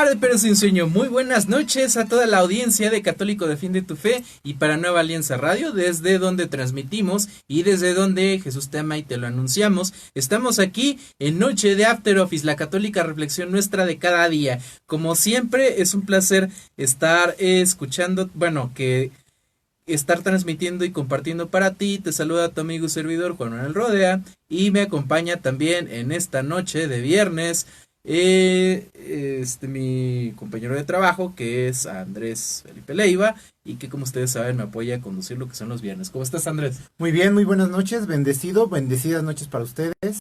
tarde, pero sin sueño. Muy buenas noches a toda la audiencia de Católico Defiende tu Fe y para Nueva Alianza Radio, desde donde transmitimos y desde donde Jesús te ama y te lo anunciamos. Estamos aquí en Noche de After Office, la católica reflexión nuestra de cada día. Como siempre, es un placer estar escuchando, estar transmitiendo y compartiendo para ti. Te saluda tu amigo y servidor Juan Manuel Rodea y me acompaña también en esta noche de viernes mi compañero de trabajo, que es Andrés Felipe Leiva, y que, como ustedes saben, me apoya a conducir lo que son los viernes. ¿Cómo estás, Andrés? Muy bien, muy buenas noches, bendecidas noches para ustedes.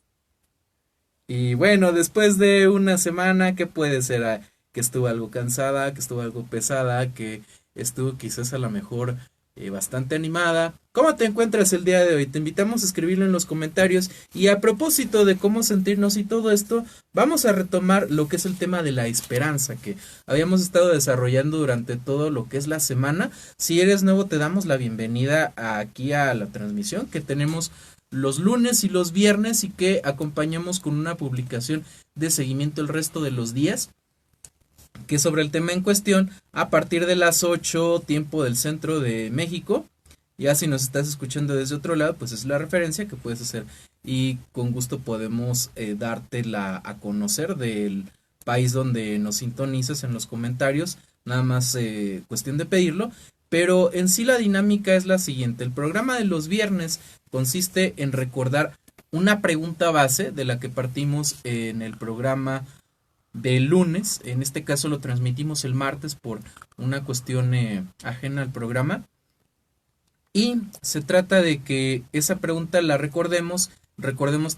Y bueno, después de una semana, ¿qué puede ser? Que estuvo algo cansada, que estuvo algo pesada, que estuvo quizás a lo mejor bastante animada. ¿Cómo te encuentras el día de hoy? Te invitamos a escribirlo en los comentarios. Y a propósito de cómo sentirnos y todo esto, vamos a retomar lo que es el tema de la esperanza que habíamos estado desarrollando durante todo lo que es la semana. Si eres nuevo, te damos la bienvenida aquí a la transmisión que tenemos los lunes y los viernes y que acompañamos con una publicación de seguimiento el resto de los días, que sobre el tema en cuestión a partir de las 8 tiempo del centro de México. Ya si nos estás escuchando desde otro lado, pues es la referencia que puedes hacer y con gusto podemos dártela a conocer del país donde nos sintonizas en los comentarios, nada más cuestión de pedirlo. Pero en sí la dinámica es la siguiente: el programa de los viernes consiste en recordar una pregunta base de la que partimos en el programa de lunes. En este caso lo transmitimos el martes por una cuestión ajena al programa, y se trata de que esa pregunta la recordemos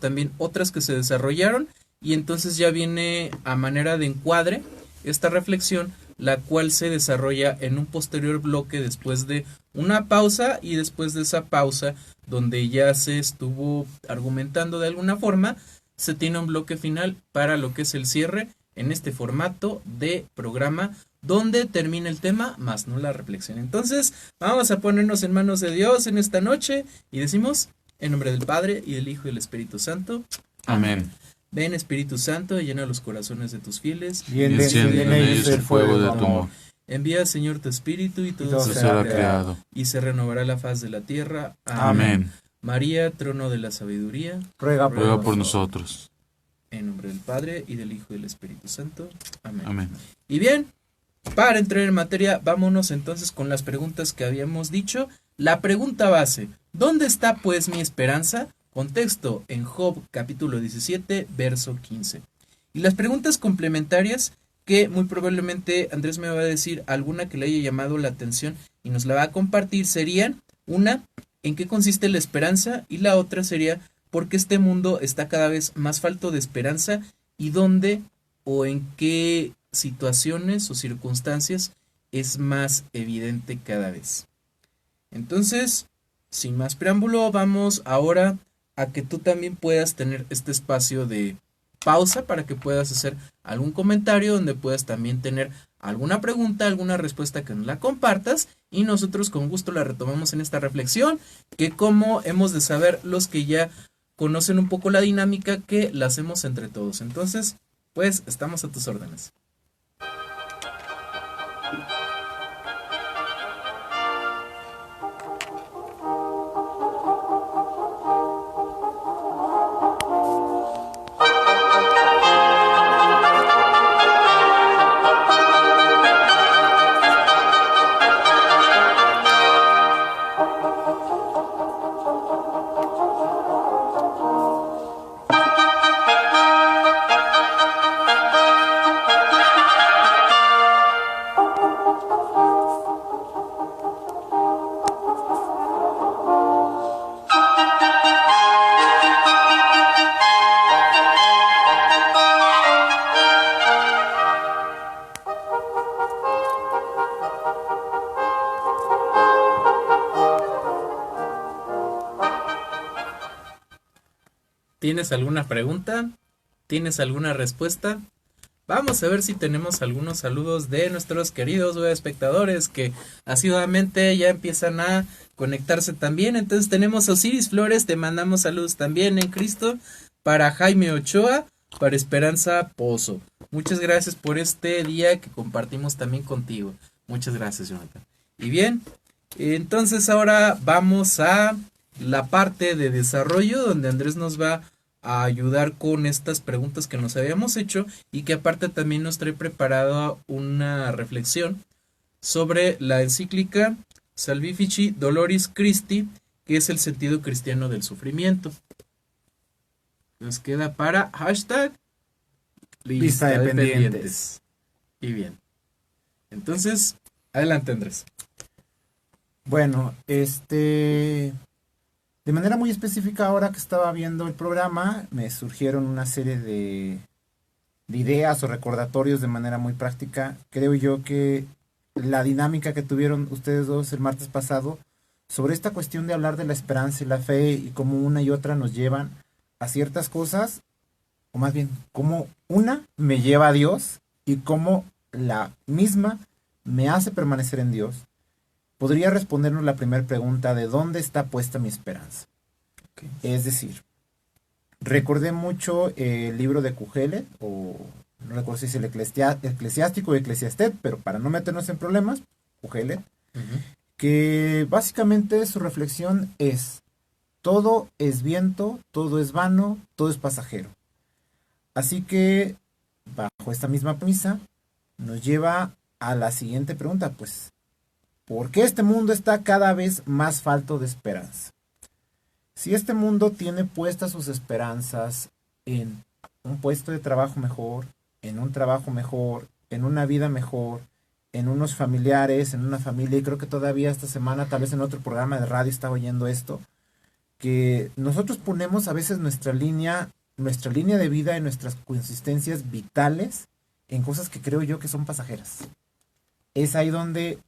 también otras que se desarrollaron, y entonces ya viene a manera de encuadre esta reflexión, la cual se desarrolla en un posterior bloque después de una pausa, y después de esa pausa donde ya se estuvo argumentando de alguna forma, se tiene un bloque final para lo que es el cierre en este formato de programa donde termina el tema más no la reflexión. Entonces vamos a ponernos en manos de Dios en esta noche y decimos: en nombre del Padre y del Hijo y del Espíritu Santo. Amén. Ven, Espíritu Santo, llena los corazones de tus fieles y enciende en ellos el fuego de tu amor. Envía, Señor, tu Espíritu y todo será creado y se renovará la faz de la tierra. Amén. María, trono de la sabiduría, ruega por nosotros. En nombre del Padre y del Hijo y del Espíritu Santo. Amén. Amén. Y bien, para entrar en materia, vámonos entonces con las preguntas que habíamos dicho. La pregunta base: ¿dónde está pues mi esperanza? Contexto en Job capítulo 17, verso 15. Y las preguntas complementarias, que muy probablemente Andrés me va a decir alguna que le haya llamado la atención y nos la va a compartir, serían: una, ¿en qué consiste la esperanza? Y la otra sería: ¿por qué este mundo está cada vez más falto de esperanza? ¿Y dónde o en qué situaciones o circunstancias es más evidente cada vez? Entonces, sin más preámbulo, vamos ahora a que tú también puedas tener este espacio de pausa para que puedas hacer algún comentario, donde puedas también tener alguna pregunta, alguna respuesta que nos la compartas, y nosotros con gusto la retomamos en esta reflexión, que como hemos de saber los que ya conocen un poco la dinámica, que la hacemos entre todos. Entonces, pues estamos a tus órdenes. ¿Tienes alguna pregunta? ¿Tienes alguna respuesta? Vamos a ver si tenemos algunos saludos de nuestros queridos espectadores que asiduamente ya empiezan a conectarse también. Entonces tenemos a Osiris Flores, te mandamos saludos también en Cristo, para Jaime Ochoa, para Esperanza Pozo, muchas gracias por este día que compartimos también contigo. Muchas gracias, Jonathan. Y bien, entonces ahora vamos a la parte de desarrollo donde Andrés nos va a ayudar con estas preguntas que nos habíamos hecho y que aparte también nos trae preparado una reflexión sobre la encíclica Salvifici Doloris Christi, que es el sentido cristiano del sufrimiento. Nos queda para hashtag Lista de pendientes. Y bien, entonces, adelante, Andrés. Bueno, de manera muy específica, ahora que estaba viendo el programa, me surgieron una serie de ideas o recordatorios de manera muy práctica. Creo yo que la dinámica que tuvieron ustedes dos el martes pasado sobre esta cuestión de hablar de la esperanza y la fe y cómo una y otra nos llevan a ciertas cosas, o más bien, cómo una me lleva a Dios y cómo la misma me hace permanecer en Dios, podría respondernos la primera pregunta de ¿dónde está puesta mi esperanza? Okay. Es decir, recordé mucho el libro de Kugelet, o no recuerdo si es el eclesiástico o eclesiastet, pero para no meternos en problemas, Kugelet, que básicamente su reflexión es: todo es viento, todo es vano, todo es pasajero. Así que, bajo esta misma premisa, nos lleva a la siguiente pregunta, pues, ¿por qué este mundo está cada vez más falto de esperanza? Si este mundo tiene puestas sus esperanzas en un puesto de trabajo mejor, en un trabajo mejor, en una vida mejor, en unos familiares, en una familia, y creo que todavía esta semana, tal vez en otro programa de radio estaba oyendo esto, que nosotros ponemos a veces nuestra línea de vida y nuestras consistencias vitales en cosas que creo yo que son pasajeras. Es ahí donde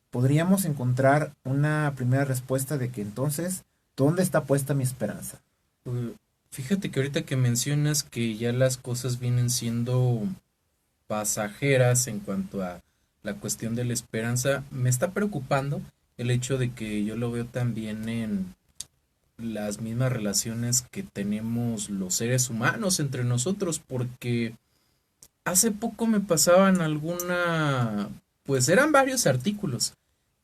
podríamos encontrar una primera respuesta de que entonces, ¿dónde está puesta mi esperanza? Fíjate que ahorita que mencionas que ya las cosas vienen siendo pasajeras en cuanto a la cuestión de la esperanza, me está preocupando el hecho de que yo lo veo también en las mismas relaciones que tenemos los seres humanos entre nosotros, porque hace poco me pasaban pues eran varios artículos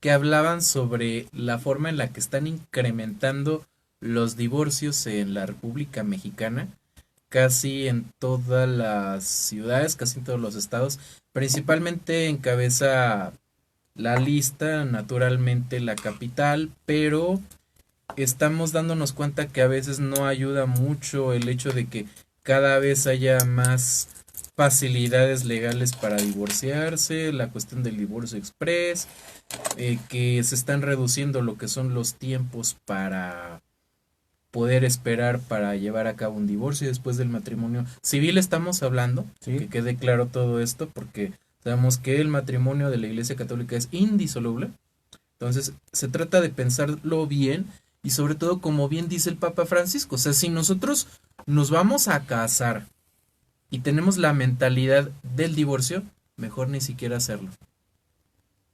que hablaban sobre la forma en la que están incrementando los divorcios en la República Mexicana, casi en todas las ciudades, casi en todos los estados, principalmente encabeza la lista, naturalmente, la capital, pero estamos dándonos cuenta que a veces no ayuda mucho el hecho de que cada vez haya más facilidades legales para divorciarse, la cuestión del divorcio express, que se están reduciendo lo que son los tiempos para poder esperar para llevar a cabo un divorcio después del matrimonio civil. Estamos hablando, ¿sí? Que quede claro todo esto, porque sabemos que el matrimonio de la Iglesia Católica es indisoluble. Entonces se trata de pensarlo bien y sobre todo, como bien dice el Papa Francisco, o sea, si nosotros nos vamos a casar y tenemos la mentalidad del divorcio, mejor ni siquiera hacerlo.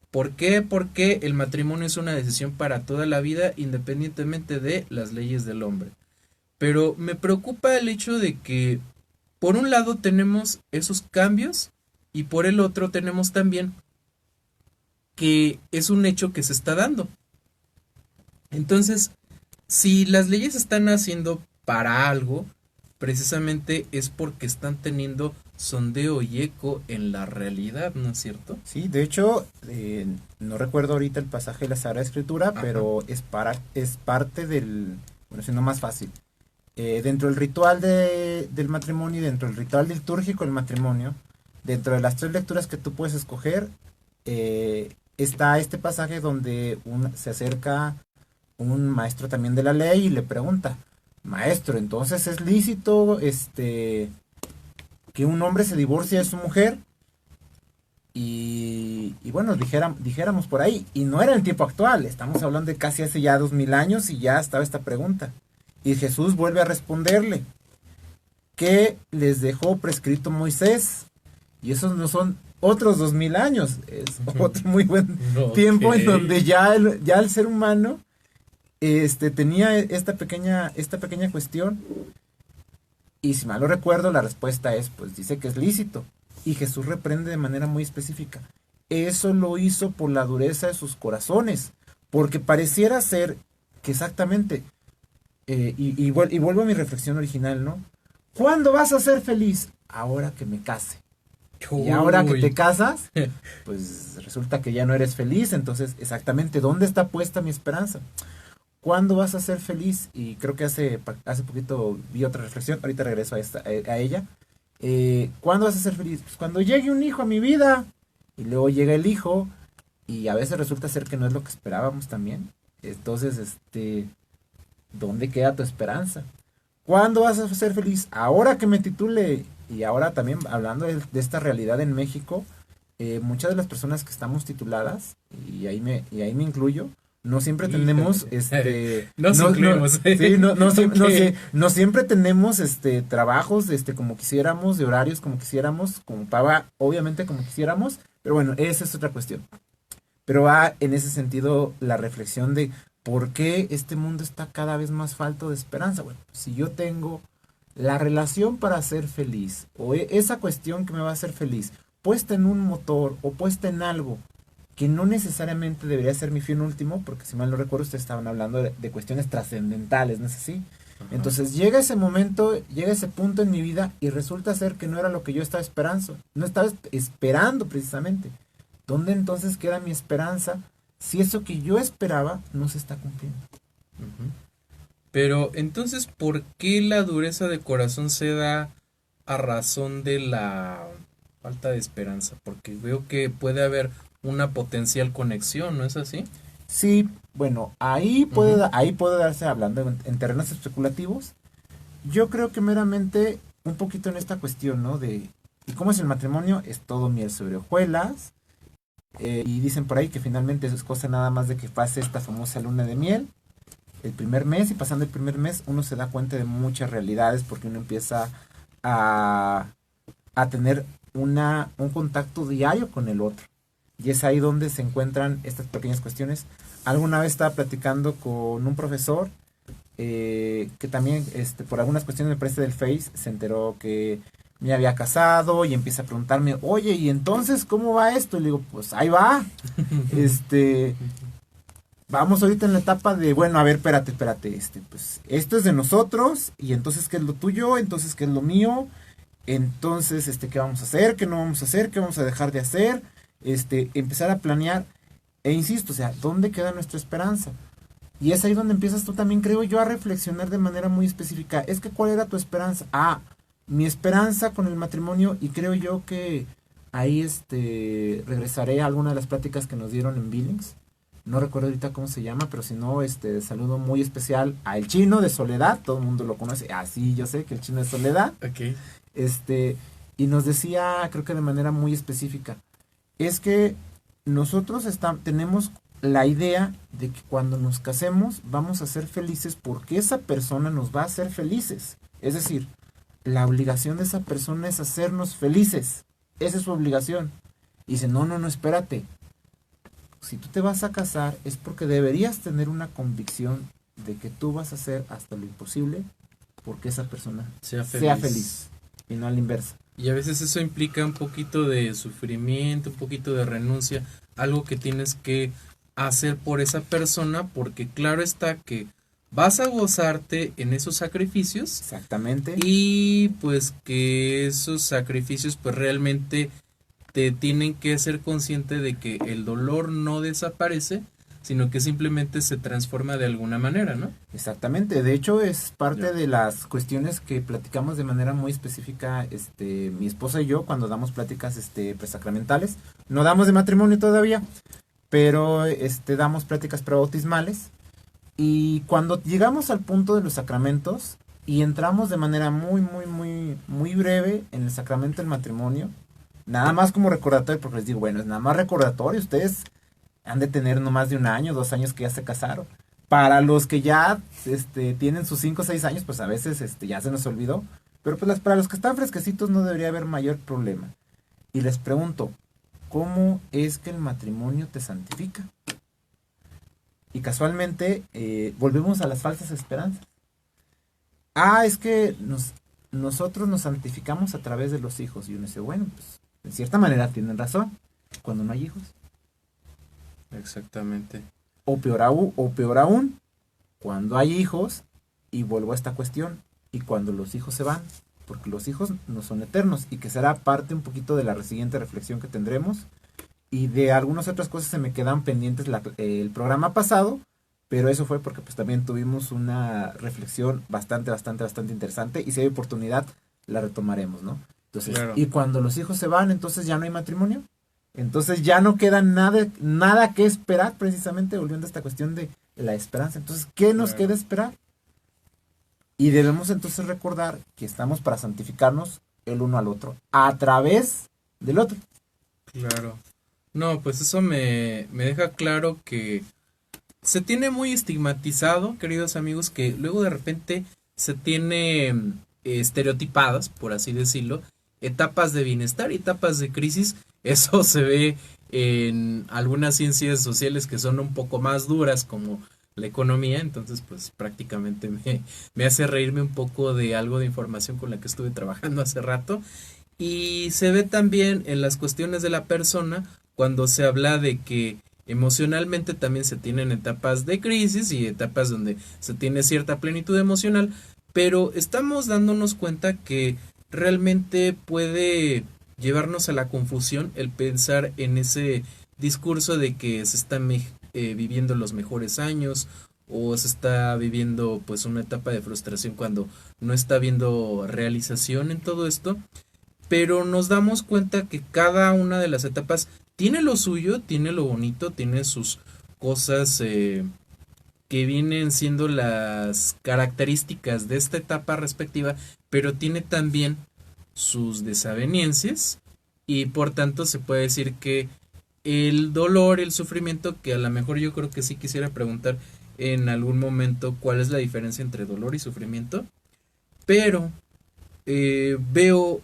¿Por qué? Porque el matrimonio es una decisión para toda la vida, independientemente de las leyes del hombre. Pero me preocupa el hecho de que, por un lado, tenemos esos cambios y por el otro tenemos también que es un hecho que se está dando. Entonces, si las leyes están haciendo para algo, precisamente es porque están teniendo sondeo y eco en la realidad, ¿no es cierto? Sí, de hecho, no recuerdo ahorita el pasaje de la Sagrada Escritura, Ajá. pero es parte del, bueno, siendo más fácil, dentro del ritual del matrimonio y dentro del ritual litúrgico del matrimonio, dentro de las 3 lecturas que tú puedes escoger, está este pasaje donde se acerca un maestro también de la ley y le pregunta: maestro, entonces es lícito que un hombre se divorcie de su mujer. Y bueno, dijéramos por ahí, y no era en el tiempo actual, estamos hablando de casi hace ya 2000 años y ya estaba esta pregunta. Y Jesús vuelve a responderle: ¿qué les dejó prescrito Moisés? Y esos no son otros 2000 años, es otro muy buen tiempo en donde ya el ser humano tenía esta pequeña cuestión. Y si mal no recuerdo, la respuesta es, pues dice que es lícito. Y Jesús reprende de manera muy específica. Eso lo hizo por la dureza de sus corazones, porque pareciera ser que exactamente, y vuelvo a mi reflexión original, ¿no? ¿Cuándo vas a ser feliz? Ahora que me case. Y ahora que te casas, pues resulta que ya no eres feliz. Entonces, exactamente, ¿dónde está puesta mi esperanza? ¿Cuándo vas a ser feliz? Y creo que hace poquito vi otra reflexión, ahorita regreso a ella. ¿Cuándo vas a ser feliz? Pues cuando llegue un hijo a mi vida. Y luego llega el hijo y a veces resulta ser que no es lo que esperábamos también. Entonces, ¿dónde queda tu esperanza? ¿Cuándo vas a ser feliz? Ahora que me titule. Y ahora también hablando de esta realidad en México, muchas de las personas que estamos tituladas, y ahí me incluyo, no siempre tenemos no siempre tenemos trabajos como quisiéramos, de horarios como quisiéramos, como paga obviamente como quisiéramos, pero bueno, esa es otra cuestión. Pero va en ese sentido la reflexión de por qué este mundo está cada vez más falto de esperanza. Bueno, si yo tengo la relación para ser feliz, o esa cuestión que me va a hacer feliz, puesta en un motor o puesta en algo que no necesariamente debería ser mi fin último, porque si mal no recuerdo ustedes estaban hablando de cuestiones trascendentales, ¿no es así? Ajá. Entonces llega ese momento, llega ese punto en mi vida y resulta ser que no era lo que yo estaba esperando, no estaba esperando precisamente. ¿Dónde entonces queda mi esperanza si eso que yo esperaba no se está cumpliendo? Uh-huh. Pero entonces, ¿por qué la dureza de corazón se da a razón de la falta de esperanza? Porque veo que puede haber una potencial conexión, ¿no es así? Sí, bueno, ahí puede darse, hablando en terrenos especulativos. Yo creo que meramente un poquito en esta cuestión, ¿no? ¿Y cómo es el matrimonio? Es todo miel sobre hojuelas. Y dicen por ahí que finalmente es cosa nada más de que pase esta famosa luna de miel el primer mes, y pasando el primer mes uno se da cuenta de muchas realidades, porque uno empieza a tener un contacto diario con el otro. Y es ahí donde se encuentran estas pequeñas cuestiones. Alguna vez estaba platicando con un profesor que también por algunas cuestiones me parece del Face se enteró que me había casado y empieza a preguntarme, oye, ¿y entonces cómo va esto? Y le digo, pues ahí va. Vamos ahorita en la etapa de, bueno, a ver, espérate, pues esto es de nosotros, y entonces ¿qué es lo tuyo? Entonces ¿qué es lo mío? Entonces, ¿qué vamos a hacer? ¿Qué no vamos a hacer? ¿Qué vamos a dejar de hacer? Empezar a planear, e insisto, o sea, ¿dónde queda nuestra esperanza? Y es ahí donde empiezas tú también, creo yo, a reflexionar de manera muy específica. Es que, ¿cuál era tu esperanza? Mi esperanza con el matrimonio, y creo yo que ahí regresaré a alguna de las pláticas que nos dieron en Billings. No recuerdo ahorita cómo se llama, pero si no, saludo muy especial a el Chino de Soledad, todo el mundo lo conoce. Sí, yo sé que el Chino de Soledad. Okay. Y nos decía, creo que de manera muy específica, es que nosotros tenemos la idea de que cuando nos casemos vamos a ser felices porque esa persona nos va a hacer felices. Es decir, la obligación de esa persona es hacernos felices. Esa es su obligación. Y dice, no, espérate. Si tú te vas a casar es porque deberías tener una convicción de que tú vas a hacer hasta lo imposible porque esa persona sea feliz y no a la inversa. Y a veces eso implica un poquito de sufrimiento, un poquito de renuncia, algo que tienes que hacer por esa persona, porque claro está que vas a gozarte en esos sacrificios. Exactamente. Y pues que esos sacrificios pues realmente te tienen que ser consciente de que el dolor no desaparece, sino que simplemente se transforma de alguna manera, ¿no? Exactamente, de hecho es parte de las cuestiones que platicamos de manera muy específica, mi esposa y yo, cuando damos pláticas presacramentales. No damos de matrimonio todavía, pero damos pláticas prebautismales, y cuando llegamos al punto de los sacramentos y entramos de manera muy, muy, muy, muy breve en el sacramento del matrimonio, nada más como recordatorio, porque les digo, bueno, es nada más recordatorio, ustedes han de tener no más de 1 año, 2 años que ya se casaron. Para los que ya tienen sus 5 o 6 años, pues a veces ya se nos olvidó. Pero pues para los que están fresquecitos no debería haber mayor problema. Y les pregunto, ¿cómo es que el matrimonio te santifica? Y casualmente volvemos a las falsas esperanzas. Es que nosotros nos santificamos a través de los hijos. Y uno dice, bueno, pues En cierta manera tienen razón, cuando no hay hijos. Exactamente. O peor aún, cuando hay hijos, y vuelvo a esta cuestión, y cuando los hijos se van, porque los hijos no son eternos, y que será parte un poquito de la siguiente reflexión que tendremos, y de algunas otras cosas se me quedan pendientes el programa pasado, pero eso fue porque pues también tuvimos una reflexión bastante interesante, y si hay oportunidad la retomaremos, ¿no? Entonces, claro. Y cuando los hijos se van, entonces ya no hay matrimonio, entonces ya no queda nada que esperar, precisamente volviendo a esta cuestión de la esperanza. Entonces, ¿qué nos queda esperar? Y debemos entonces recordar que estamos para santificarnos el uno al otro, a través del otro. Claro. No, pues eso me deja claro que se tiene muy estigmatizado, queridos amigos, que luego de repente se tiene estereotipadas, por así decirlo, etapas de bienestar y etapas de crisis. Eso se ve en algunas ciencias sociales que son un poco más duras, como la economía. Entonces pues prácticamente me hace reírme un poco de algo de información con la que estuve trabajando hace rato. Y se ve también en las cuestiones de la persona cuando se habla de que emocionalmente también se tienen etapas de crisis y etapas donde se tiene cierta plenitud emocional, pero estamos dándonos cuenta que realmente puede llevarnos a la confusión el pensar en ese discurso de que se están viviendo los mejores años, o se está viviendo pues una etapa de frustración cuando no está habiendo realización en todo esto. Pero nos damos cuenta que cada una de las etapas tiene lo suyo, tiene lo bonito, tiene sus cosas que vienen siendo las características de esta etapa respectiva, pero tiene también sus desavenencias, y por tanto se puede decir que el dolor, el sufrimiento, que a lo mejor yo creo que sí quisiera preguntar en algún momento cuál es la diferencia entre dolor y sufrimiento, pero veo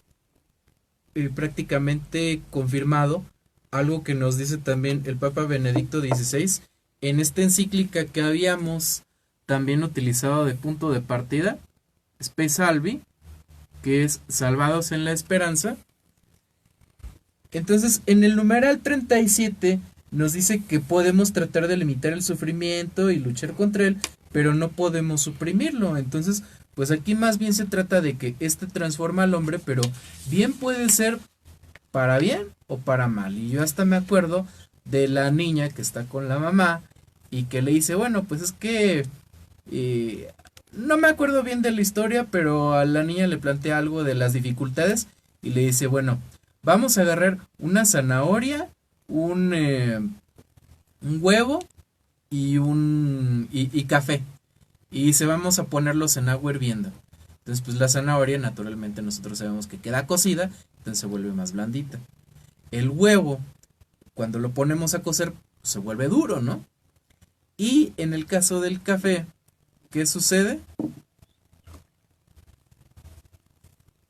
prácticamente confirmado algo que nos dice también el Papa Benedicto XVI en esta encíclica que habíamos también utilizado de punto de partida, Spe Salvi, que es Salvados en la Esperanza. Entonces, en el numeral 37 nos dice que podemos tratar de limitar el sufrimiento y luchar contra él, pero no podemos suprimirlo. Entonces, pues aquí más bien se trata de que este transforma al hombre, pero bien puede ser para bien o para mal. Y yo hasta me acuerdo de la niña que está con la mamá y que le dice, bueno, pues es que no me acuerdo bien de la historia, pero a la niña le plantea algo de las dificultades y le dice, bueno, vamos a agarrar una zanahoria, un huevo y café. Y dice, vamos a ponerlos en agua hirviendo. Entonces, pues la zanahoria, naturalmente, nosotros sabemos que queda cocida, entonces se vuelve más blandita. El huevo, cuando lo ponemos a cocer, pues, se vuelve duro, ¿no? Y en el caso del café, ¿qué sucede?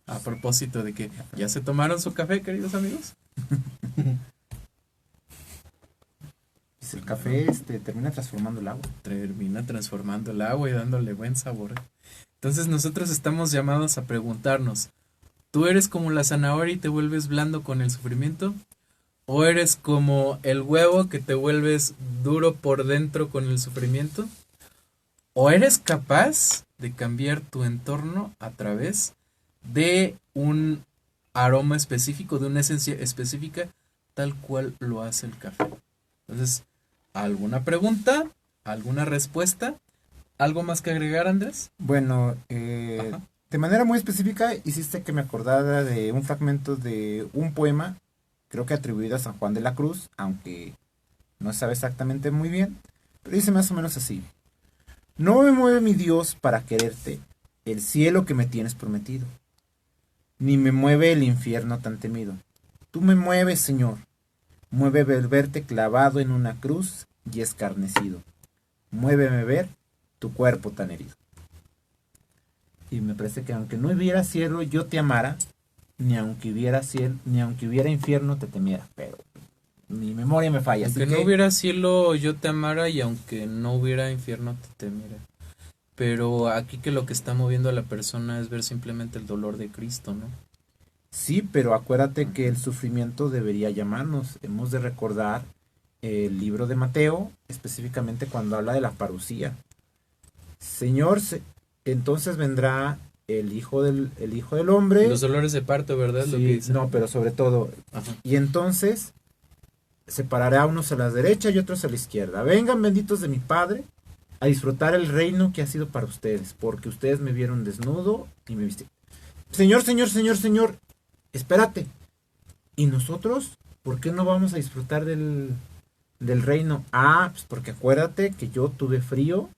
A propósito de que ya se tomaron su café, queridos amigos. Pues el café termina transformando el agua. Termina transformando el agua y dándole buen sabor. Entonces nosotros estamos llamados a preguntarnos, ¿tú eres como la zanahoria y te vuelves blando con el sufrimiento? ¿O eres como el huevo que te vuelves duro por dentro con el sufrimiento? ¿O eres capaz de cambiar tu entorno a través de un aroma específico, de una esencia específica, tal cual lo hace el café? Entonces, ¿alguna pregunta? ¿Alguna respuesta? ¿Algo más que agregar, Andrés? Bueno, de manera muy específica hiciste que me acordara de un fragmento de un poema, creo que atribuido a San Juan de la Cruz, aunque no se sabe exactamente muy bien, pero dice más o menos así: no me mueve mi Dios para quererte, el cielo que me tienes prometido, ni me mueve el infierno tan temido. Tú me mueves, Señor, muéveme verte clavado en una cruz y escarnecido, muéveme ver tu cuerpo tan herido. Y me parece que aunque no hubiera cielo yo te amara, ni aunque hubiera cielo, ni aunque hubiera infierno te temiera, pero mi memoria me falla. Aunque no hubiera cielo yo te amara, y aunque no hubiera infierno te temiera. Pero aquí que lo que está moviendo a la persona es ver simplemente el dolor de Cristo, ¿no? Sí, pero acuérdate que el sufrimiento debería llamarnos. Hemos de recordar el libro de Mateo, específicamente cuando habla de la parucía. Señor, entonces vendrá el hijo del hombre. Los dolores de parto, ¿verdad? Sí, Lo que dice. no, pero sobre todo. Ajá. Y entonces separará a unos a la derecha y otros a la izquierda. Vengan, benditos de mi Padre, a disfrutar el reino que ha sido para ustedes, porque ustedes me vieron desnudo y me vistieron. Señor, Señor, Señor, Señor, espérate. ¿Y nosotros? ¿Por qué no vamos a disfrutar del reino? Ah, pues porque acuérdate que yo tuve frío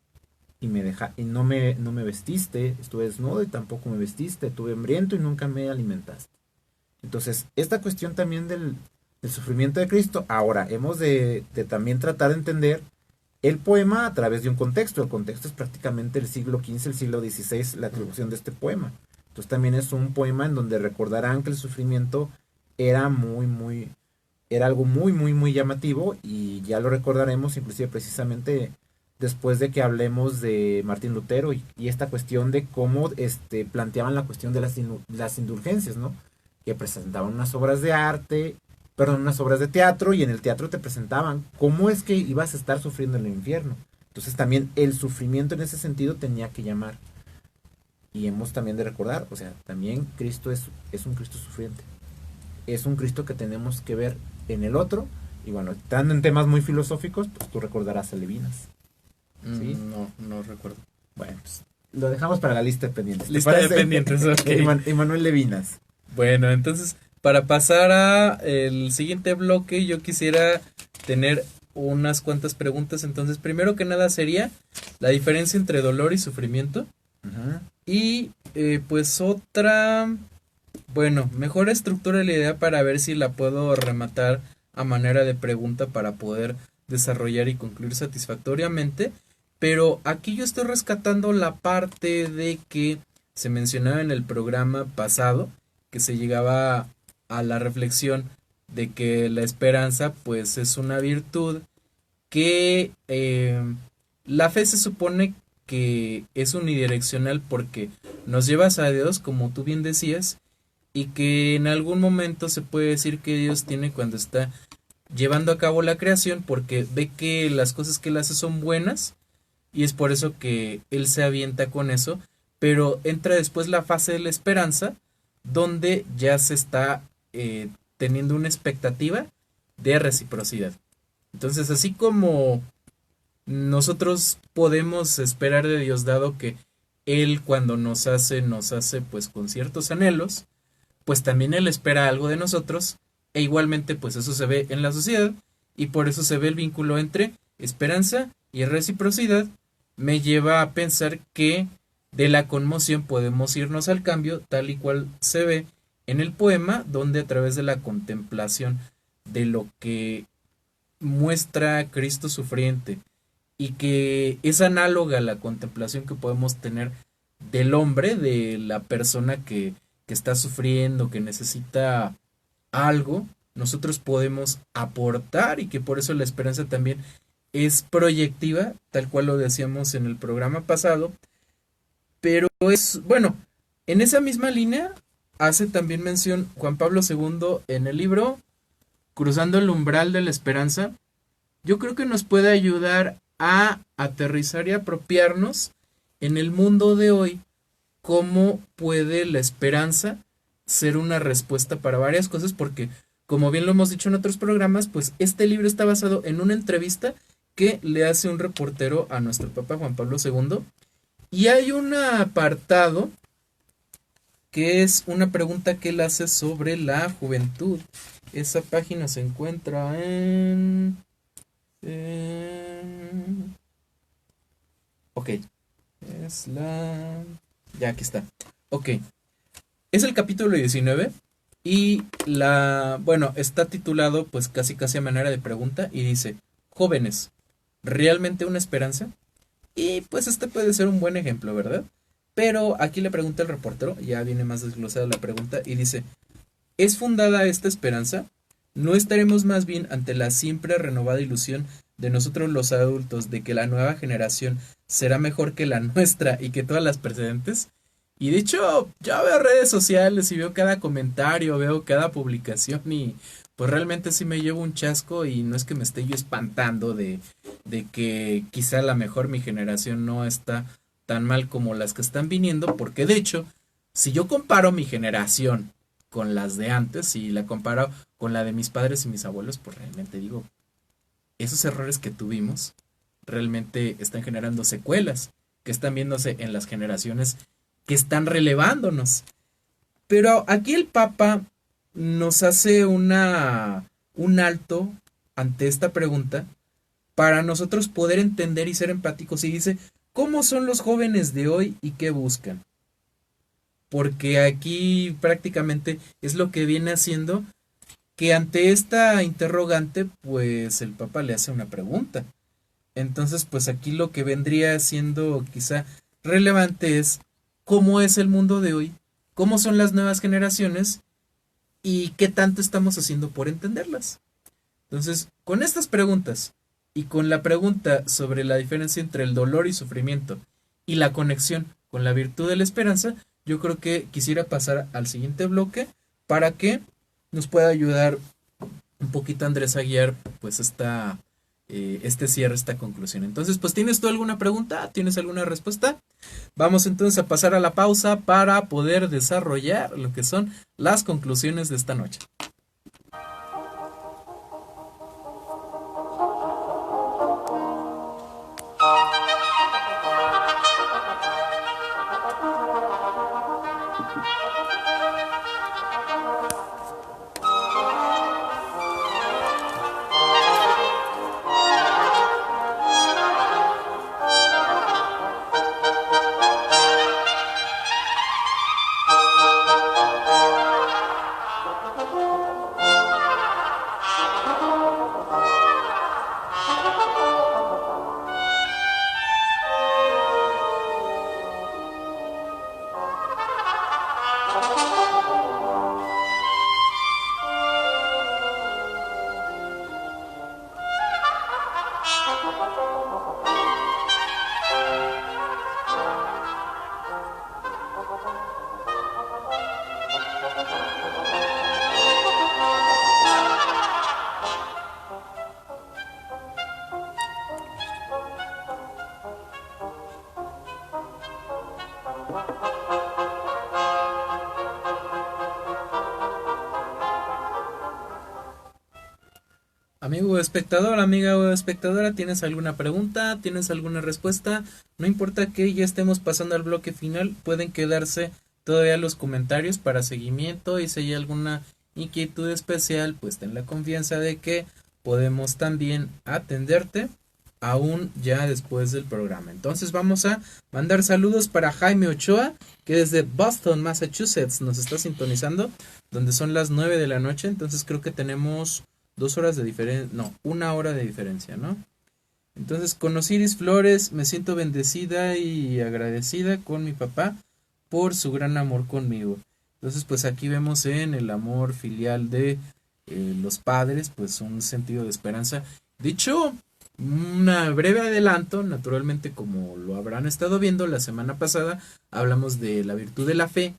y no me vestiste, estuve desnudo y tampoco me vestiste, tuve hambriento y nunca me alimentaste. Entonces, esta cuestión también del sufrimiento de Cristo, ahora hemos de también tratar de entender el poema a través de un contexto. El contexto es prácticamente el siglo XV, el siglo XVI, la atribución de este poema. Entonces también es un poema en donde recordarán que el sufrimiento era era algo muy llamativo, y ya lo recordaremos inclusive precisamente después de que hablemos de Martín Lutero y esta cuestión de cómo planteaban la cuestión de las indulgencias, ¿no? Que presentaban unas obras de arte, perdón, unas obras de teatro, y en el teatro te presentaban cómo es que ibas a estar sufriendo en el infierno. Entonces también el sufrimiento en ese sentido tenía que llamar. Y hemos también de recordar, o sea, también Cristo es un Cristo sufriente. Es un Cristo que tenemos que ver en el otro. Y bueno, estando en temas muy filosóficos, pues tú recordarás a Levinas. ¿Sí? No recuerdo. Bueno, pues lo dejamos para la lista de pendientes. Lista de pendientes, ok. Emanuel Levinas. Bueno, entonces, para pasar a el siguiente bloque, yo quisiera tener unas cuantas preguntas. Entonces, primero que nada sería la diferencia entre dolor y sufrimiento. Uh-huh. Y pues otra, bueno, mejor estructura la idea para ver si la puedo rematar a manera de pregunta para poder desarrollar y concluir satisfactoriamente. Pero aquí yo estoy rescatando la parte de que se mencionaba en el programa pasado, que se llegaba a la reflexión de que la esperanza pues es una virtud que la fe se supone que es unidireccional porque nos llevas a Dios, como tú bien decías, y que en algún momento se puede decir que Dios tiene cuando está llevando a cabo la creación, porque ve que las cosas que Él hace son buenas, y es por eso que Él se avienta con eso, pero entra después la fase de la esperanza, donde ya se está teniendo una expectativa de reciprocidad. Entonces, así como nosotros podemos esperar de Dios, dado que Él cuando nos hace pues con ciertos anhelos, pues también Él espera algo de nosotros, e igualmente pues eso se ve en la sociedad, y por eso se ve el vínculo entre esperanza y reciprocidad. Me lleva a pensar que de la conmoción podemos irnos al cambio, tal y cual se ve en el poema, donde a través de la contemplación de lo que muestra Cristo sufriente, y que es análoga a la contemplación que podemos tener del hombre, de la persona que está sufriendo, que necesita algo, nosotros podemos aportar, y que por eso la esperanza también es proyectiva, tal cual lo decíamos en el programa pasado. Pero es, bueno, en esa misma línea hace también mención Juan Pablo II en el libro Cruzando el umbral de la esperanza. Yo creo que nos puede ayudar a aterrizar y apropiarnos en el mundo de hoy, cómo puede la esperanza ser una respuesta para varias cosas, porque como bien lo hemos dicho en otros programas, pues este libro está basado en una entrevista que le hace un reportero a nuestro Papa Juan Pablo II, y hay un apartado que es una pregunta que él hace sobre la juventud. Esa página se encuentra en... ok, es la... ya, aquí está. Ok, es el capítulo 19 y bueno, está titulado pues casi a manera de pregunta, y dice: jóvenes, ¿realmente una esperanza? Y pues este puede ser un buen ejemplo, ¿verdad? Pero aquí le pregunta el reportero, ya viene más desglosada la pregunta, y dice: ¿es fundada esta esperanza? ¿No estaremos más bien ante la siempre renovada ilusión de nosotros los adultos de que la nueva generación será mejor que la nuestra y que todas las precedentes? Y de hecho, yo veo redes sociales y veo cada comentario, veo cada publicación y pues realmente sí me llevo un chasco y no es que me esté yo espantando de que quizá a lo mejor mi generación no está tan mal como las que están viniendo, porque de hecho, si yo comparo mi generación con las de antes y la comparo con la de mis padres y mis abuelos, pues realmente digo, esos errores que tuvimos realmente están generando secuelas que están viéndose en las generaciones que están relevándonos. Pero aquí el Papa nos hace un alto ante esta pregunta para nosotros poder entender y ser empáticos y dice, ¿cómo son los jóvenes de hoy y qué buscan? Porque aquí prácticamente es lo que viene haciendo que ante esta interrogante pues el Papa le hace una pregunta. Entonces pues aquí lo que vendría siendo quizá relevante es cómo es el mundo de hoy, cómo son las nuevas generaciones y qué tanto estamos haciendo por entenderlas. Entonces, con estas preguntas y con la pregunta sobre la diferencia entre el dolor y sufrimiento y la conexión con la virtud de la esperanza, yo creo que quisiera pasar al siguiente bloque para que nos pueda ayudar un poquito Andrés a guiar pues este cierre, esta conclusión. Entonces, pues, ¿tienes tú alguna pregunta? ¿Tienes alguna respuesta? Vamos entonces a pasar a la pausa para poder desarrollar lo que son las conclusiones de esta noche. Amigo espectador, amiga o espectadora, ¿tienes alguna pregunta? ¿Tienes alguna respuesta? No importa que ya estemos pasando al bloque final, pueden quedarse todavía los comentarios para seguimiento y si hay alguna inquietud especial, pues ten la confianza de que podemos también atenderte aún ya después del programa. Entonces vamos a mandar saludos para Jaime Ochoa, que desde Boston, Massachusetts nos está sintonizando, donde son las 9 de la noche, entonces creo que tenemos 2 horas de diferencia, no, 1 hora de diferencia, ¿no? Entonces, con Osiris Flores me siento bendecida y agradecida con mi papá por su gran amor conmigo. Entonces, pues aquí vemos en el amor filial de los padres, pues un sentido de esperanza. De hecho, un breve adelanto, naturalmente como lo habrán estado viendo la semana pasada, hablamos de la virtud de la fe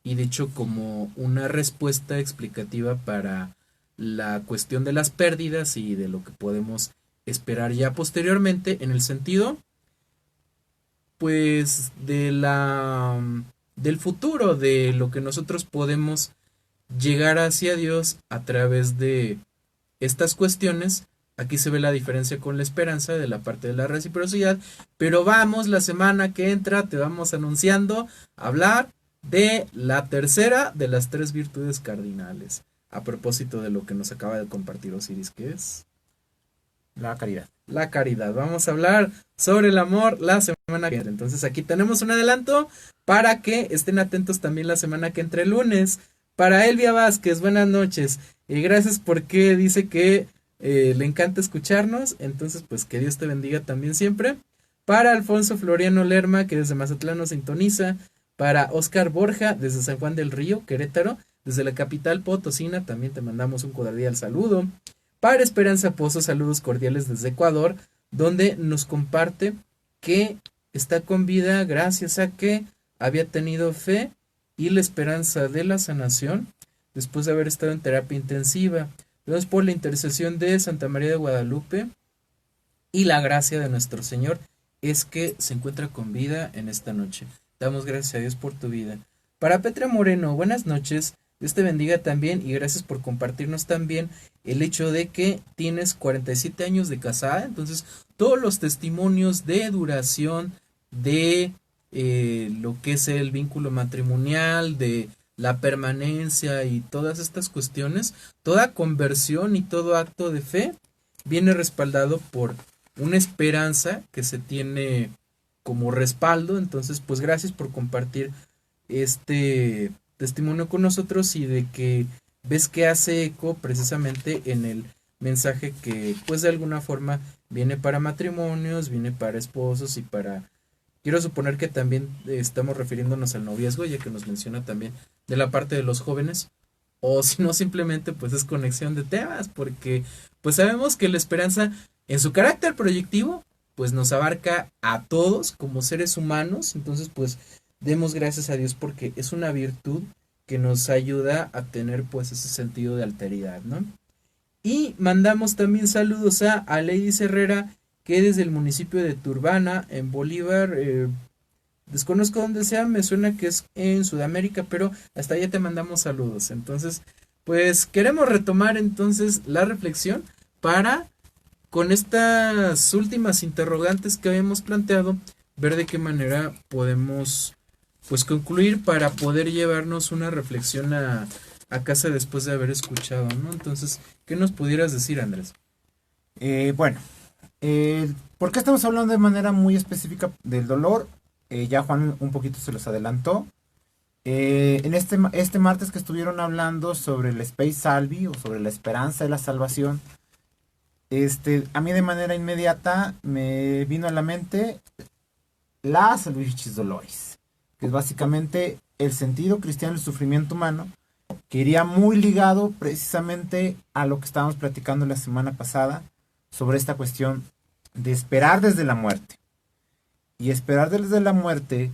y de hecho como una respuesta explicativa para la cuestión de las pérdidas y de lo que podemos esperar ya posteriormente en el sentido pues del futuro, de lo que nosotros podemos llegar hacia Dios a través de estas cuestiones. Aquí se ve la diferencia con la esperanza de la parte de la reciprocidad, pero vamos, la semana que entra te vamos anunciando hablar de la tercera de las 3 virtudes cardinales. A propósito de lo que nos acaba de compartir Osiris, ¿qué es? La caridad. La caridad. Vamos a hablar sobre el amor la semana que entra. Entonces aquí tenemos un adelanto para que estén atentos también la semana que entra el lunes. Para Elvia Vázquez, buenas noches. Y gracias porque dice que le encanta escucharnos. Entonces pues que Dios te bendiga también siempre. Para Alfonso Floriano Lerma, que desde Mazatlán nos sintoniza. Para Oscar Borja, desde San Juan del Río, Querétaro. Desde la capital potosina también te mandamos un cordial saludo. Para Esperanza Pozo, saludos cordiales desde Ecuador, donde nos comparte que está con vida gracias a que había tenido fe y la esperanza de la sanación después de haber estado en terapia intensiva. Dios, por la intercesión de Santa María de Guadalupe y la gracia de nuestro Señor, es que se encuentra con vida en esta noche. Damos gracias a Dios por tu vida. Para Petra Moreno, buenas noches. Dios te bendiga también y gracias por compartirnos también el hecho de que tienes 47 años de casada. Entonces, todos los testimonios de duración de lo que es el vínculo matrimonial, de la permanencia y todas estas cuestiones, toda conversión y todo acto de fe viene respaldado por una esperanza que se tiene como respaldo. Entonces, pues gracias por compartir este testimonio con nosotros y de que ves que hace eco precisamente en el mensaje que pues de alguna forma viene para matrimonios, viene para esposos y para, quiero suponer que también estamos refiriéndonos al noviazgo, ya que nos menciona también de la parte de los jóvenes, o si no simplemente pues es conexión de temas, porque pues sabemos que la esperanza en su carácter proyectivo pues nos abarca a todos como seres humanos. Entonces pues demos gracias a Dios porque es una virtud que nos ayuda a tener pues ese sentido de alteridad, ¿no? Y mandamos también saludos a Lady Herrera, que desde el municipio de Turbana, en Bolívar, desconozco dónde sea, me suena que es en Sudamérica, pero hasta allá te mandamos saludos. Entonces, pues queremos retomar entonces la reflexión para, con estas últimas interrogantes que habíamos planteado, ver de qué manera podemos pues concluir para poder llevarnos una reflexión a casa después de haber escuchado, ¿no? Entonces, ¿qué nos pudieras decir, Andrés? Bueno, ¿por qué estamos hablando de manera muy específica del dolor? Ya Juan un poquito se los adelantó. En este martes que estuvieron hablando sobre el Spei Salvi o sobre la esperanza de la salvación, a mí de manera inmediata me vino a la mente la Salvificis Doloris, que es básicamente el sentido cristiano del sufrimiento humano, que iría muy ligado precisamente a lo que estábamos platicando la semana pasada sobre esta cuestión de esperar desde la muerte. Y esperar desde la muerte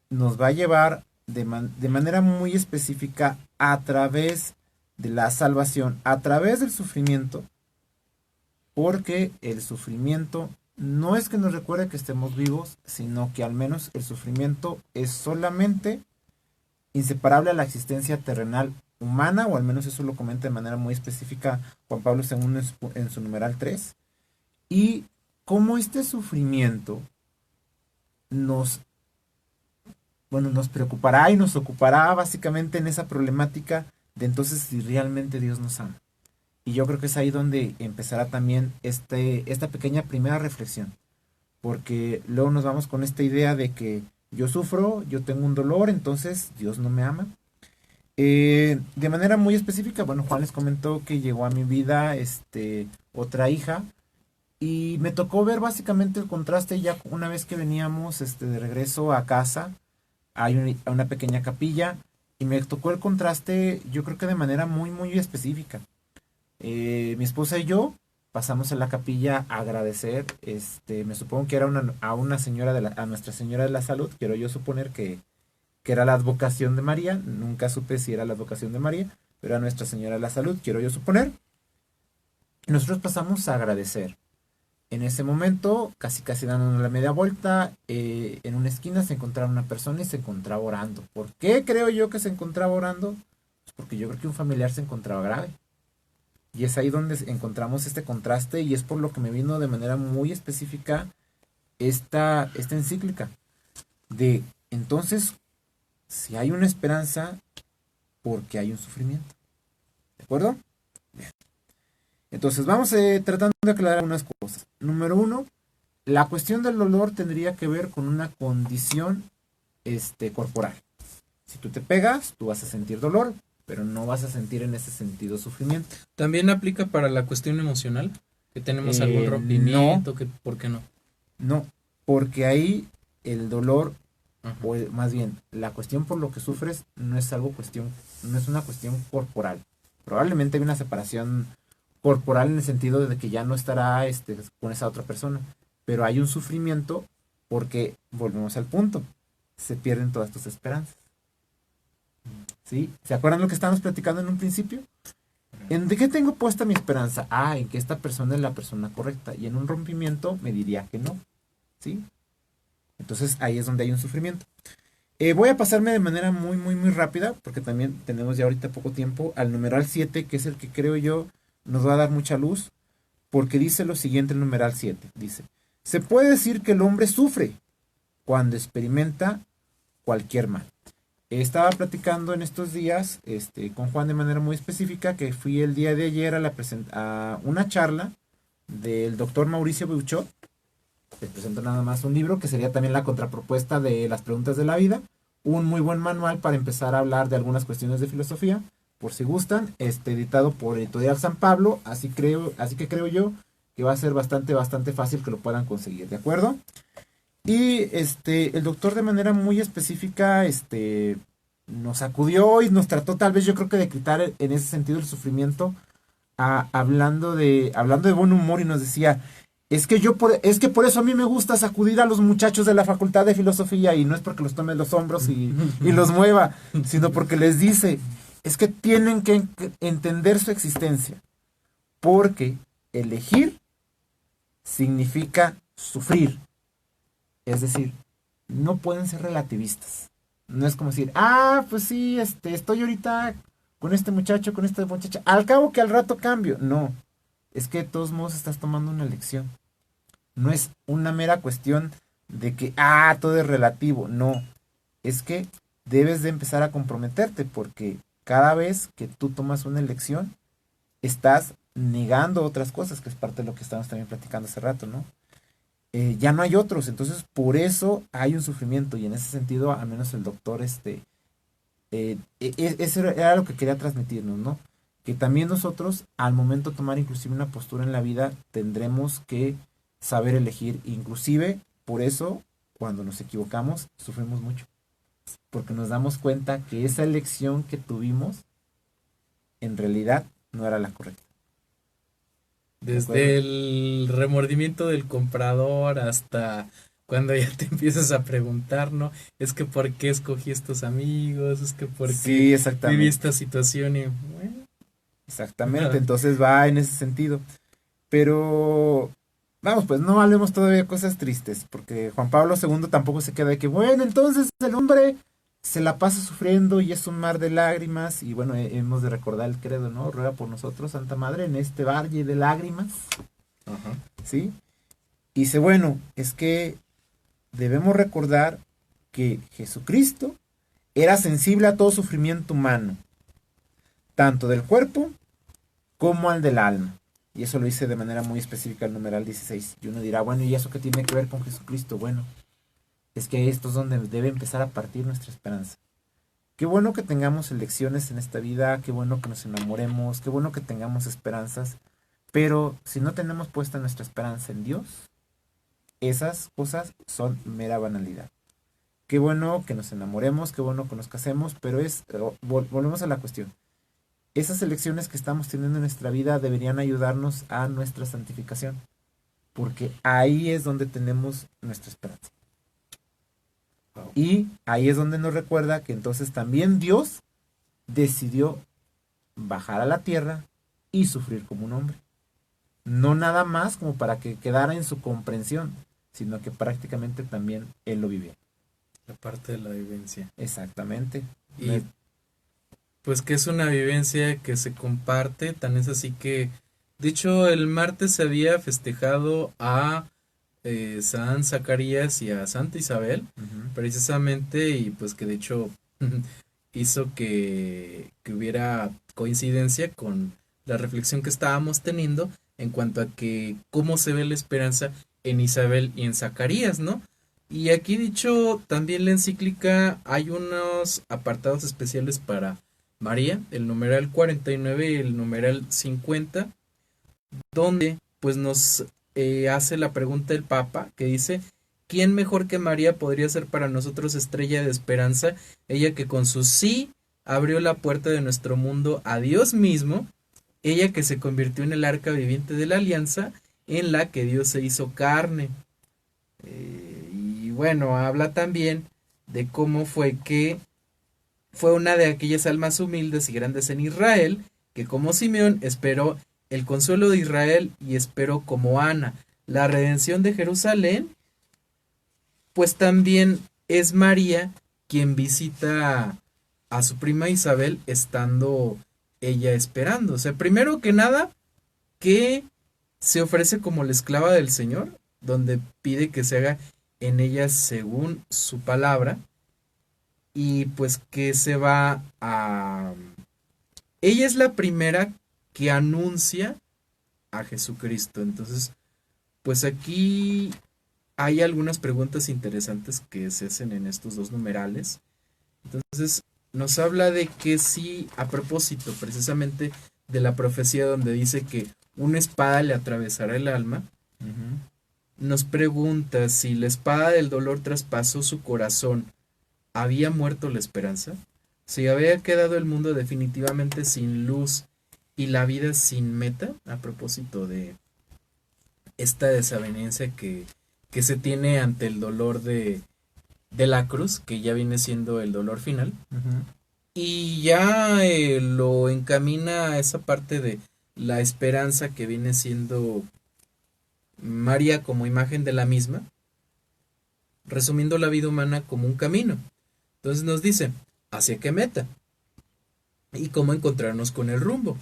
nos va a llevar de manera muy específica a través de la salvación, a través del sufrimiento, porque el sufrimiento no es que nos recuerde que estemos vivos, sino que al menos el sufrimiento es solamente inseparable a la existencia terrenal humana, o al menos eso lo comenta de manera muy específica Juan Pablo II en su numeral 3, y cómo este sufrimiento nos preocupará y nos ocupará básicamente en esa problemática de entonces si realmente Dios nos ama. Y yo creo que es ahí donde empezará también esta pequeña primera reflexión, porque luego nos vamos con esta idea de que yo sufro, yo tengo un dolor, entonces Dios no me ama. De manera muy específica, bueno, Juan les comentó que llegó a mi vida otra hija, y me tocó ver básicamente el contraste ya una vez que veníamos de regreso a casa. Hay una pequeña capilla, y me tocó el contraste, yo creo que de manera muy, muy específica. Mi esposa y yo pasamos a la capilla a agradecer, me supongo que era a una señora a Nuestra Señora de la Salud, quiero yo suponer que era la advocación de María, nunca supe si era la advocación de María, pero a Nuestra Señora de la Salud, quiero yo suponer. Nosotros pasamos a agradecer. En ese momento, casi dándonos la media vuelta, en una esquina se encontraba una persona y se encontraba orando. ¿Por qué creo yo que se encontraba orando? Pues porque yo creo que un familiar se encontraba grave. Y es ahí donde encontramos este contraste, y es por lo que me vino de manera muy específica esta encíclica. De entonces, si hay una esperanza, ¿por qué hay un sufrimiento? ¿De acuerdo? Bien. Entonces vamos tratando de aclarar algunas cosas. Número 1, la cuestión del dolor tendría que ver con una condición corporal. Si tú te pegas, tú vas a sentir dolor, pero no vas a sentir en ese sentido sufrimiento. ¿También aplica para la cuestión emocional? ¿Que tenemos algún rompimiento? No. ¿Por qué no? No, porque ahí el dolor, o más bien, la cuestión por lo que sufres no es una cuestión corporal. Probablemente hay una separación corporal en el sentido de que ya no estará con esa otra persona, pero hay un sufrimiento porque, volvemos al punto, se pierden todas tus esperanzas. ¿Sí? ¿Se acuerdan lo que estábamos platicando en un principio? ¿En de qué tengo puesta mi esperanza? En que esta persona es la persona correcta. Y en un rompimiento me diría que no. ¿Sí? Entonces ahí es donde hay un sufrimiento. Voy a pasarme de manera muy, muy, muy rápida, porque también tenemos ya ahorita poco tiempo, al numeral 7, que es el que creo yo nos va a dar mucha luz, porque dice lo siguiente el numeral 7. Dice, se puede decir que el hombre sufre cuando experimenta cualquier mal. Estaba platicando en estos días con Juan de manera muy específica, que fui el día de ayer a una charla del doctor Mauricio Buchot. Les presento nada más un libro que sería también la contrapropuesta de las preguntas de la vida. Un muy buen manual para empezar a hablar de algunas cuestiones de filosofía, por si gustan, editado por Editorial San Pablo, así que creo yo que va a ser bastante fácil que lo puedan conseguir, ¿de acuerdo? Y el doctor de manera muy específica nos acudió y nos trató tal vez yo creo que de quitar en ese sentido el sufrimiento, hablando de buen humor, y nos decía, es que por eso a mí me gusta sacudir a los muchachos de la Facultad de Filosofía, y no es porque los tome en los hombros y los mueva, sino porque les dice, es que tienen que entender su existencia, porque elegir significa sufrir. Es decir, no pueden ser relativistas. No es como decir, pues sí, estoy ahorita con este muchacho, con esta muchacha, al cabo que al rato cambio. No, es que de todos modos estás tomando una elección. No es una mera cuestión de que, todo es relativo. No, es que debes de empezar a comprometerte, porque cada vez que tú tomas una elección, estás negando otras cosas, que es parte de lo que estábamos también platicando hace rato, ¿no? Ya no hay otros, entonces por eso hay un sufrimiento, y en ese sentido, al menos el doctor, eso era lo que quería transmitirnos, ¿no? Que también nosotros, al momento de tomar inclusive una postura en la vida, tendremos que saber elegir, inclusive, por eso, cuando nos equivocamos, sufrimos mucho, porque nos damos cuenta que esa elección que tuvimos, en realidad, no era la correcta. Desde el remordimiento del comprador hasta cuando ya te empiezas a preguntar, ¿no? Es que ¿por qué escogí estos amigos? Es que ¿por qué viví esta situación? Y bueno. Exactamente, entonces va en ese sentido. Pero, vamos, pues no hablemos todavía de cosas tristes, porque Juan Pablo II tampoco se queda de que, bueno, entonces el hombre se la pasa sufriendo y es un mar de lágrimas, y bueno, hemos de recordar el credo, ¿no? Ruega por nosotros, Santa Madre, en este valle de lágrimas. Ajá. ¿Sí? Y dice, bueno, es que debemos recordar que Jesucristo era sensible a todo sufrimiento humano, tanto del cuerpo como al del alma. Y eso lo dice de manera muy específica el numeral 16. Y uno dirá, bueno, ¿y eso qué tiene que ver con Jesucristo? Bueno, es que esto es donde debe empezar a partir nuestra esperanza. Qué bueno que tengamos elecciones en esta vida, qué bueno que nos enamoremos, qué bueno que tengamos esperanzas, pero si no tenemos puesta nuestra esperanza en Dios, esas cosas son mera banalidad. Qué bueno que nos enamoremos, qué bueno que nos casemos, pero volvemos a la cuestión. Esas elecciones que estamos teniendo en nuestra vida deberían ayudarnos a nuestra santificación, porque ahí es donde tenemos nuestra esperanza. Y ahí es donde nos recuerda que entonces también Dios decidió bajar a la tierra y sufrir como un hombre. No nada más como para que quedara en su comprensión, sino que prácticamente también Él lo vivió. La parte de la vivencia. Exactamente. Y pues que es una vivencia que se comparte, tan es así que, de hecho, el martes se había festejado a San Zacarías y a Santa Isabel, precisamente, y pues que de hecho hizo que hubiera coincidencia con la reflexión que estábamos teniendo en cuanto a que cómo se ve la esperanza en Isabel y en Zacarías, ¿no? Y aquí dicho también la encíclica hay unos apartados especiales para María, el numeral 49 y el numeral 50, donde pues nos hace la pregunta el Papa, que dice, ¿quién mejor que María podría ser para nosotros estrella de esperanza? Ella que con su sí abrió la puerta de nuestro mundo a Dios mismo, ella que se convirtió en el arca viviente de la alianza, en la que Dios se hizo carne. Y bueno, habla también de cómo fue que fue una de aquellas almas humildes y grandes en Israel, que como Simeón esperó el consuelo de Israel y esperó como Ana la redención de Jerusalén, pues también es María quien visita a su prima Isabel estando ella esperando. O sea, primero que nada, que se ofrece como la esclava del Señor, donde pide que se haga en ella según su palabra, y pues que se va a... Ella es la primera que anuncia a Jesucristo. Entonces, pues aquí hay algunas preguntas interesantes que se hacen en estos dos numerales. Entonces, nos habla de que sí, a propósito precisamente de la profecía donde dice que una espada le atravesará el alma, nos pregunta si la espada del dolor traspasó su corazón, ¿había muerto la esperanza? Si había quedado el mundo definitivamente sin luz y la vida sin meta, a propósito de esta desavenencia que se tiene ante el dolor de la cruz, que ya viene siendo el dolor final, y ya lo encamina a esa parte de la esperanza que viene siendo María como imagen de la misma, resumiendo la vida humana como un camino. Entonces nos dice, ¿hacia qué meta? Y cómo encontrarnos con el rumbo.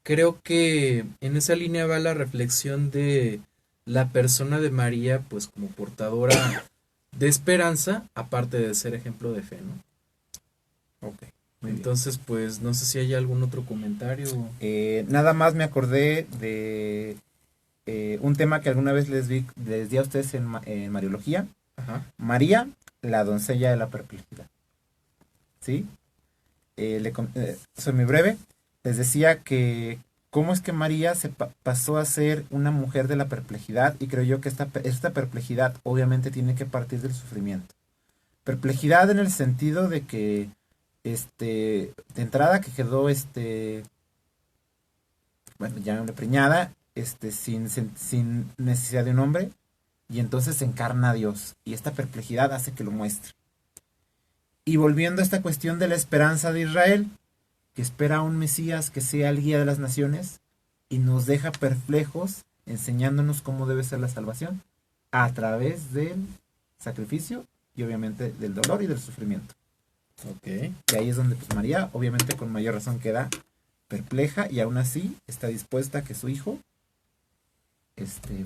Creo que en esa línea va la reflexión de la persona de María, pues como portadora de esperanza, aparte de ser ejemplo de fe, ¿no? Ok. Entonces, pues no sé si hay algún otro comentario. Nada más me acordé de un tema que alguna vez les di a ustedes en Mariología. Ajá. María, la doncella de la perplejidad. ¿Sí? Soy muy breve. Les decía que cómo es que María se pasó a ser una mujer de la perplejidad, y creo yo que esta perplejidad obviamente tiene que partir del sufrimiento. Perplejidad en el sentido de que de entrada que quedó bueno, ya preñada, sin necesidad de un hombre, y entonces se encarna a Dios, y esta perplejidad hace que lo muestre. Y volviendo a esta cuestión de la esperanza de Israel, que espera a un Mesías que sea el guía de las naciones, y nos deja perplejos, enseñándonos cómo debe ser la salvación, a través del sacrificio, y obviamente del dolor y del sufrimiento. Ok. Y ahí es donde pues María, obviamente con mayor razón, queda perpleja, y aún así está dispuesta a que su hijo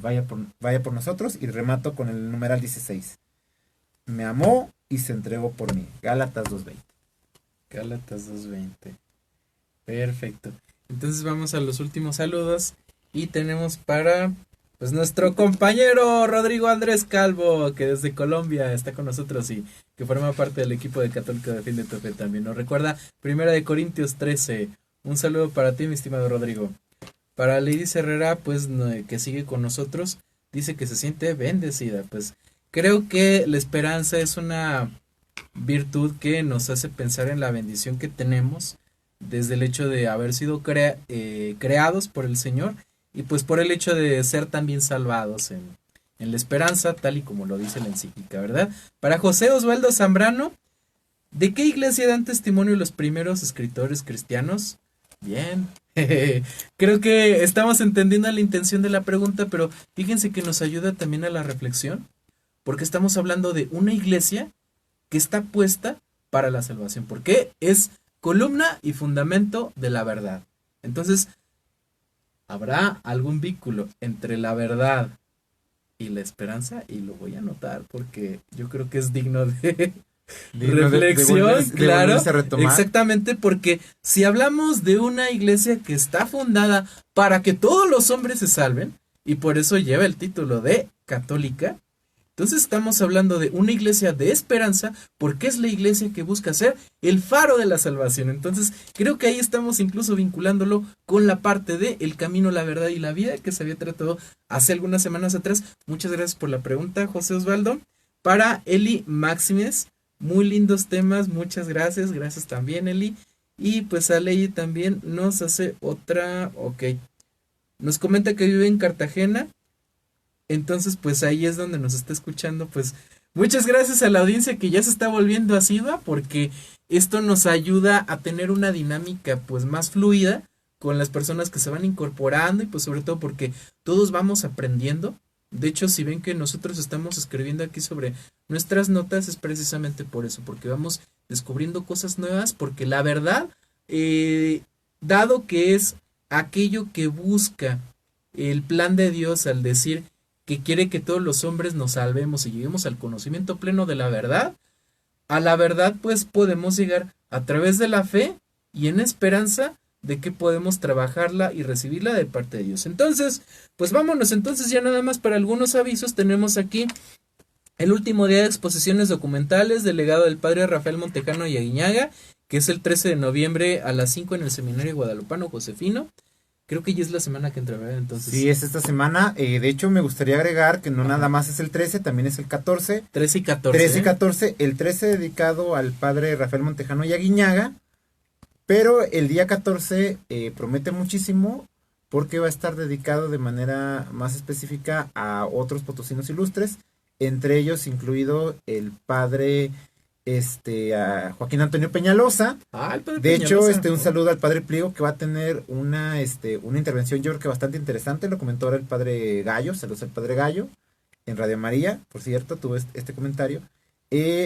vaya por nosotros. Y remato con el numeral 16. Me amó y se entregó por mí. Gálatas 2:20. Gálatas 2:20. Perfecto. Entonces vamos a los últimos saludos. Y tenemos para pues nuestro compañero Rodrigo Andrés Calvo, que desde Colombia está con nosotros y que forma parte del equipo de Católico Defiende tu Fe también. Nos recuerda 1 Corintios 13. Un saludo para ti, mi estimado Rodrigo. Para Lady Herrera, pues que sigue con nosotros, dice que se siente bendecida. Pues creo que la esperanza es una virtud que nos hace pensar en la bendición que tenemos desde el hecho de haber sido creados por el Señor, y pues por el hecho de ser también salvados en la esperanza, tal y como lo dice la encíclica, ¿verdad? Para José Osvaldo Zambrano, ¿de qué iglesia dan testimonio los primeros escritores cristianos? Bien, creo que estamos entendiendo la intención de la pregunta, pero fíjense que nos ayuda también a la reflexión, porque estamos hablando de una iglesia que está puesta para la salvación, porque es columna y fundamento de la verdad. Entonces, ¿habrá algún vínculo entre la verdad y la esperanza? Y lo voy a anotar porque yo creo que es digno de reflexión, claro, exactamente, porque si hablamos de una iglesia que está fundada para que todos los hombres se salven, y por eso lleva el título de católica, entonces estamos hablando de una iglesia de esperanza, porque es la iglesia que busca ser el faro de la salvación. Entonces creo que ahí estamos incluso vinculándolo con la parte de el camino, la verdad y la vida que se había tratado hace algunas semanas atrás. Muchas gracias por la pregunta, José Osvaldo. Para Eli Máximes, muy lindos temas, muchas gracias. Gracias también, Eli. Y pues a Ley también nos hace otra, ok. Nos comenta que vive en Cartagena. Entonces, pues ahí es donde nos está escuchando, pues Muchas gracias a la audiencia que ya se está volviendo asidua, porque esto nos ayuda a tener una dinámica pues más fluida con las personas que se van incorporando, y pues sobre todo porque todos vamos aprendiendo. De hecho, si ven que nosotros estamos escribiendo aquí sobre nuestras notas, es precisamente por eso, porque vamos descubriendo cosas nuevas, porque la verdad, dado que es aquello que busca el plan de Dios al decir que quiere que todos los hombres nos salvemos y lleguemos al conocimiento pleno de la verdad, a la verdad pues podemos llegar a través de la fe y en esperanza de que podemos trabajarla y recibirla de parte de Dios. Entonces, pues vámonos. Entonces ya nada más para algunos avisos, tenemos aquí el último día de exposiciones documentales del legado del padre Rafael Montejano y Aguiñaga, que es el 13 de noviembre a las 5 en el Seminario Guadalupano Josefino. Creo que ya es la semana que entra, ¿verdad? Entonces, sí, es esta semana. De hecho, me gustaría agregar que no nada más es el 13, también es el 14. 13 y 14. 13 y 14. El 13 dedicado al padre Rafael Montejano y Aguiñaga. Pero el día 14 promete muchísimo, porque va a estar dedicado de manera más específica a otros potosinos ilustres, entre ellos incluido el padre a Joaquín Antonio Peñalosa. El padre de Peñalosa. hecho, un saludo al padre Pliego, que va a tener una intervención, yo creo que bastante interesante. Lo comentó ahora el padre Gallo. Saludos al padre Gallo en Radio María, por cierto, tuvo este comentario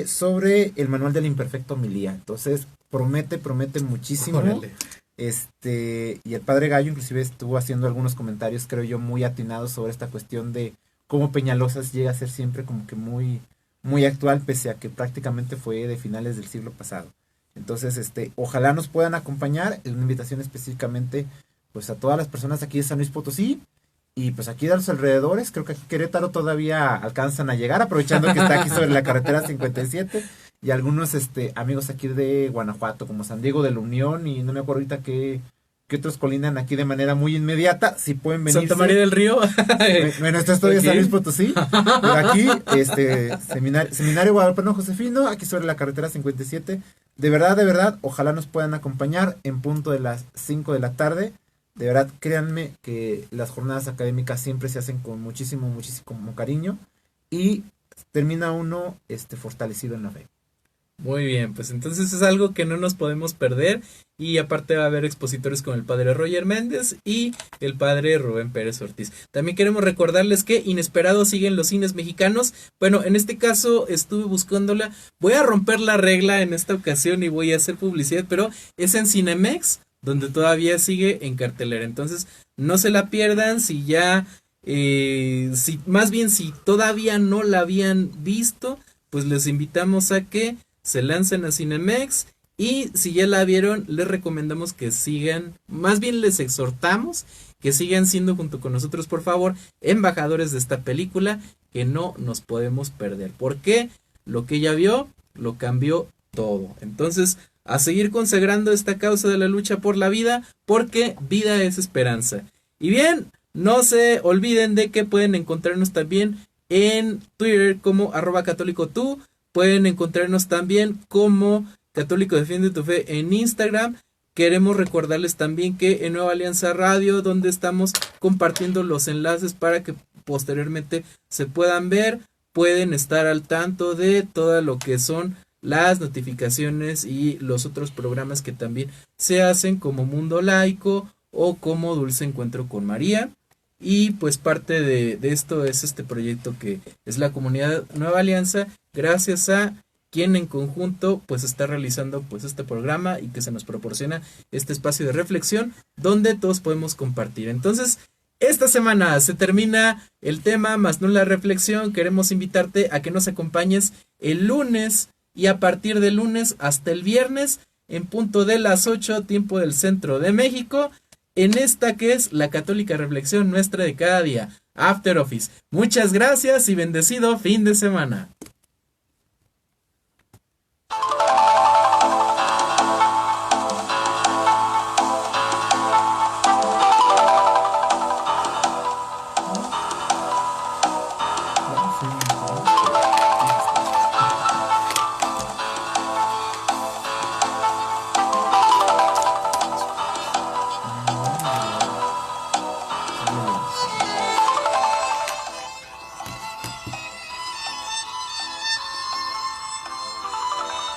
sobre el manual del imperfecto homilía. Entonces promete muchísimo. Órale. Y el padre Gallo inclusive estuvo haciendo algunos comentarios, creo yo, muy atinados sobre esta cuestión de cómo Peñalosas llega a ser siempre como que muy, muy actual, pese a que prácticamente fue de finales del siglo pasado. Entonces, ojalá nos puedan acompañar. Es una invitación específicamente pues a todas las personas aquí de San Luis Potosí, y pues aquí de los alrededores. Creo que aquí Querétaro todavía alcanzan a llegar, aprovechando que está aquí sobre la carretera 57, y algunos amigos aquí de Guanajuato, como San Diego de la Unión, y no me acuerdo ahorita qué otros colindan aquí de manera muy inmediata. Si pueden venir. Santa María del Río. Bueno, esto es todavía San Luis Potosí, pero aquí, Seminario Guadalupano Josefino, aquí sobre la carretera 57. De verdad, ojalá nos puedan acompañar en punto de las 5 de la tarde. De verdad, créanme que las jornadas académicas siempre se hacen con muchísimo cariño, y termina uno fortalecido en la fe. Muy bien, pues entonces es algo que no nos podemos perder, y aparte va a haber expositores como el padre Roger Méndez y el padre Rubén Pérez Ortiz. También queremos recordarles que Inesperado sigue en los cines mexicanos. Bueno, en este caso estuve buscándola. Voy a romper la regla en esta ocasión y voy a hacer publicidad, pero es en Cinemex, donde todavía sigue en cartelera. Entonces no se la pierdan. Si ya, si todavía no la habían visto, pues les invitamos a que se lancen a Cinemex, y si ya la vieron, les recomendamos que sigan, más bien les exhortamos que sigan siendo junto con nosotros, por favor, embajadores de esta película, que no nos podemos perder, porque lo que ella vio lo cambió todo. Entonces, a seguir consagrando esta causa de la lucha por la vida, porque vida es esperanza. Y bien, no se olviden de que pueden encontrarnos también en Twitter como @católicotú. Pueden encontrarnos también como Católico Defiende tu Fe en Instagram. Queremos recordarles también que en Nueva Alianza Radio, donde estamos compartiendo los enlaces para que posteriormente se puedan ver, pueden estar al tanto de todo lo que son las notificaciones y los otros programas que también se hacen, como Mundo Laico o como Dulce Encuentro con María. Y pues parte de esto es este proyecto que es la comunidad Nueva Alianza, gracias a quien en conjunto pues está realizando pues este programa, y que se nos proporciona este espacio de reflexión donde todos podemos compartir. Entonces, esta semana se termina el tema más no la reflexión. Queremos invitarte a que nos acompañes el lunes, y a partir del lunes hasta el viernes en punto de las 8, tiempo del centro de México, en esta que es la católica reflexión nuestra de cada día, After Office. Muchas gracias y bendecido fin de semana.